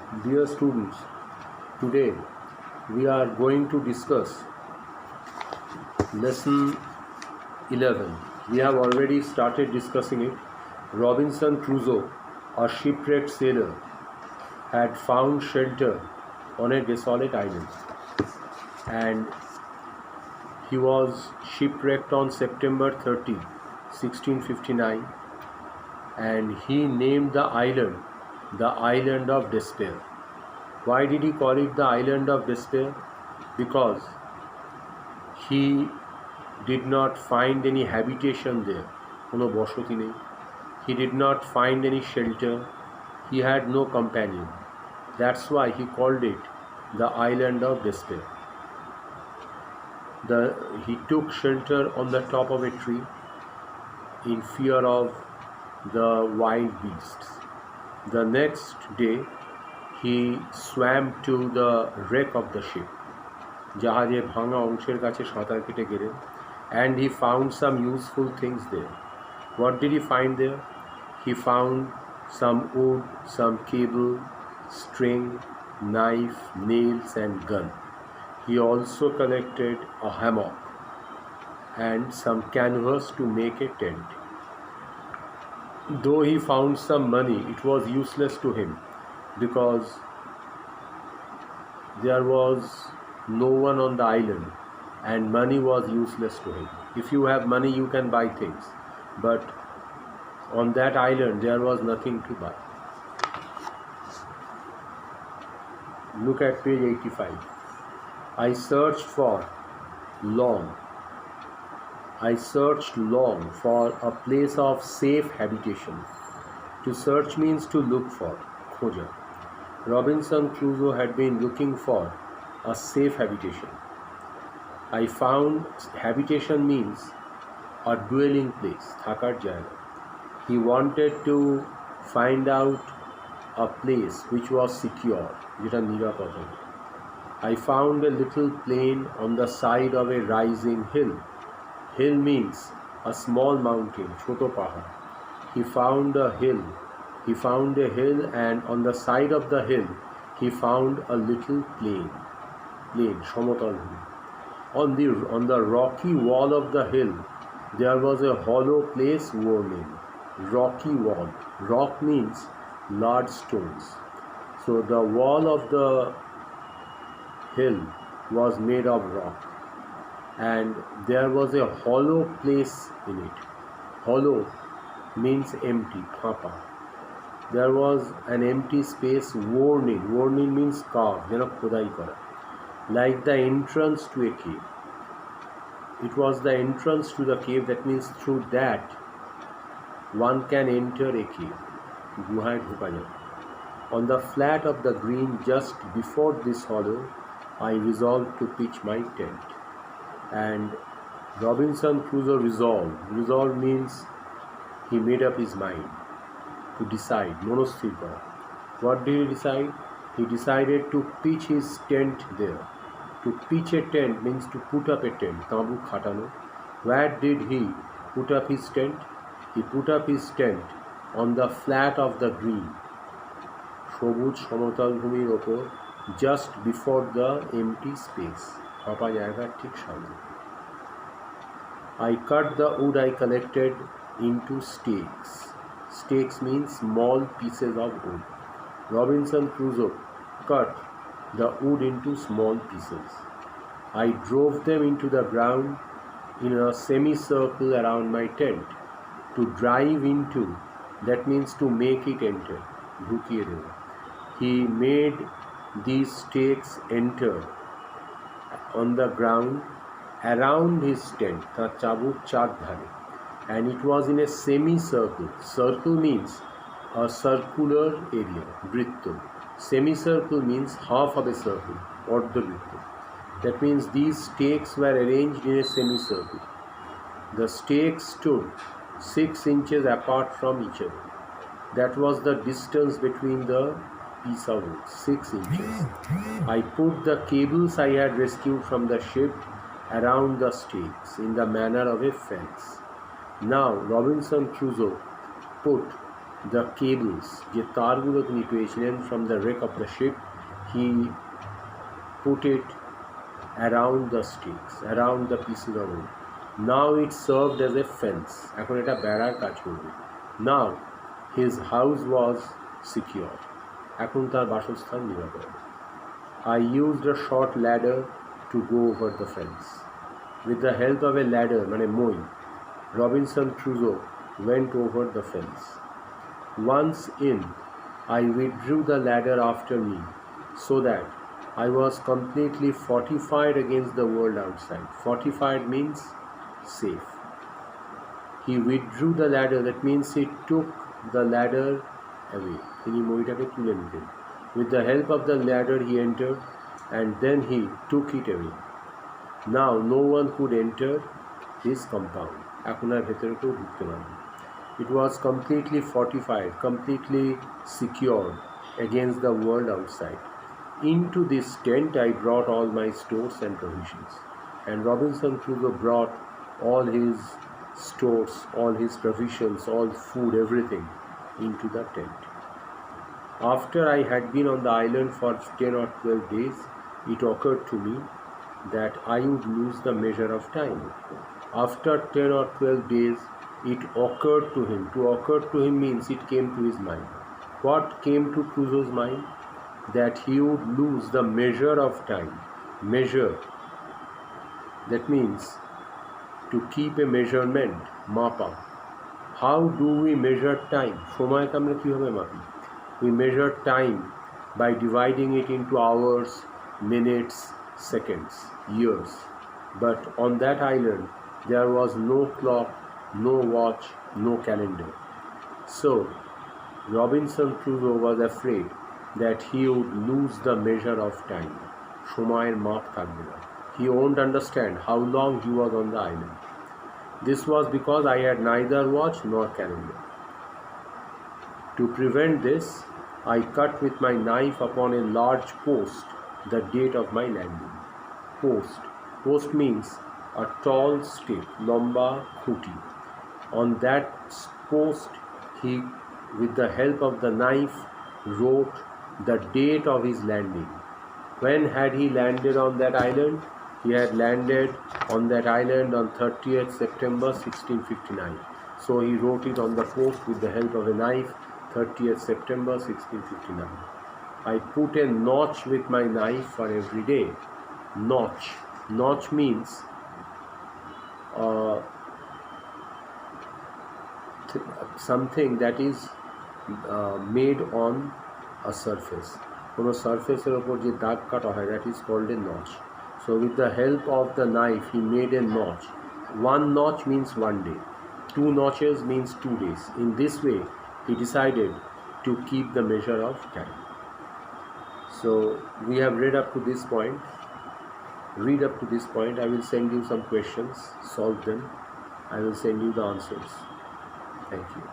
Dear students, today we are going to discuss lesson 11. We have already started discussing it. Robinson Crusoe, a shipwrecked sailor, had found shelter on a desolate island, and he was shipwrecked on September 30, 1659, and he named the Island of Despair. Why did he call it the Island of Despair? Because he did not find any habitation there, কোনো বসতি নেই. He did not find any shelter. He had no companion. That's why he called it the Island of Despair. He took shelter on the top of a tree in fear of the wild beasts. The next day, he swam to the wreck of the ship. জাহাজের ভাঙা অংশের কাছে সাঁতার কেটে গেলেন, and he found some useful things there. What did he find there? He found some wood, some cable, string, knife, nails, and gun. He also collected a hammock and some canvas to make a tent. Though he found some money, it was useless to him because there was no one on the island and money was useless to him. If you have money, you can buy things, but on that island there was nothing to buy. Look at page 85. I searched long for a place of safe habitation. To search means to look for, khoja. Robinson Crusoe had been looking for a safe habitation. I found habitation means a dwelling place, thakar jayga. He wanted to find out a place which was secure, jeta nirapod hobe. I found a little plain on the side of a rising hill. Hill means a small mountain, choto pahad. He found a hill, and on the side of the hill he found a little plain, সমতল ভূমি. On the rocky wall of the hill there was a hollow place warning. Rocky wall. Rock means large stones. So the wall of the hill was made of rock, and there was a hollow place in it. Hollow means empty, phapa. There was an empty space, warning. Warning means carved, khodai kora, like the entrance to a cave. It was the entrance to the cave, that means through that one can enter a cave. গুহায় ঢোকা যাবে. On the flat of the green just before this hollow, I resolved to pitch my tent. And Robinson Crusoe resolved. Resolve means he made up his mind, to decide, monosthir kora. What did he decide? He decided to pitch his tent there. To pitch a tent means to put up a tent, tabu khatano. Where did he put up his tent? He put up his tent on the flat of the green, সবুজ সমতল ভূমির ওপর, just before the empty space, ফাঁপা জায়গার ঠিক সামনে. I cut the wood I collected into stakes. Stakes means small pieces of wood. Robinson Crusoe cut the wood into small pieces. I drove them into the ground in a semicircle around my tent. To drive into, that means to make it enter, ঢুকিয়ে দেওয়া. He made these stakes enter on the ground around his tent, তার চাবুক চার ধারে, and it was in a semicircle. Circle means a circular area, বৃত্ত. Semicircle means half of a circle, অর্ধবৃত্ত. That means these stakes were arranged in a semicircle. The stakes stood 6 inches apart from each other. That was the distance between the piece of wood, 6 inches. I put the cables I had rescued from the ship around the stakes in the manner of a fence. Now Robinson Crusoe put the cables, যে তারগুলো তিনি পেয়েছিলেন from the wreck of the ship, he put it around the sticks, around the pieces of wood. Now it served as a fence. এখন এটা বেড়ার কাজ করবে. Now his house was secure. এখন তার বাসস্থান নিরাপদ. I used a short ladder to go over the fence. With the help of a ladder, মানে মই, Robinson Crusoe went over the fence. Once in, I withdrew the ladder after me, so that I was completely fortified against the world outside. Fortified means safe. He withdrew the ladder, that means he took the ladder away. তিনি মইটাকে তুলে নিলেন. With the help of the ladder he entered, and then he took it away. Now no one could enter his compound. এখন আর ভেতরে কেউ ঢুকতে পারবে. It was completely fortified, completely secured against the world outside. Into this tent I brought all my stores and provisions. And Robinson Crusoe brought all his stores, all his provisions, all food, everything into the tent. After I had been on the island for 10 or 12 days, it occurred to me that I would lose the measure of time. After 10 or 12 days, it occurred to him. To occur to him means it came to his mind. What came to Crusoe's mind? That he would lose the measure of time. Measure. That means to keep a measurement, mapa. How do we measure time? সময়কে আমরা কিভাবে মাপি? We measure time by dividing it into hours, minutes, seconds, years. But on that island, there was no clock, no watch, no calendar. So, Robinson Crusoe was afraid that he would lose the measure of time. সময়ের মাপ থাকবে না. He won't understand how long he was on the island. This was because I had neither watch nor calendar. To prevent this, I cut with my knife upon a large post the date of my landing. Post. Post means a tall stick, lamba khuti. On that post, he, with the help of the knife, wrote the date of his landing. When had he landed on that island? He had landed on that island on 30th September 1659. So he wrote it on the post with the help of a knife, 30th September 1659. I put a notch with my knife for every day. Notch. Notch means something that is made on a surface. কোনো সারফেসের ওপর যে দাগ কাটা হয়, that is called a notch. So with the help of the knife he made a notch. One notch means 1 day. 2 notches means 2 days. In this way he decided to keep the measure of time. So we have read up to this point. Read up to this point. I will send you some questions, solve them. I will send you the answers. Thank you.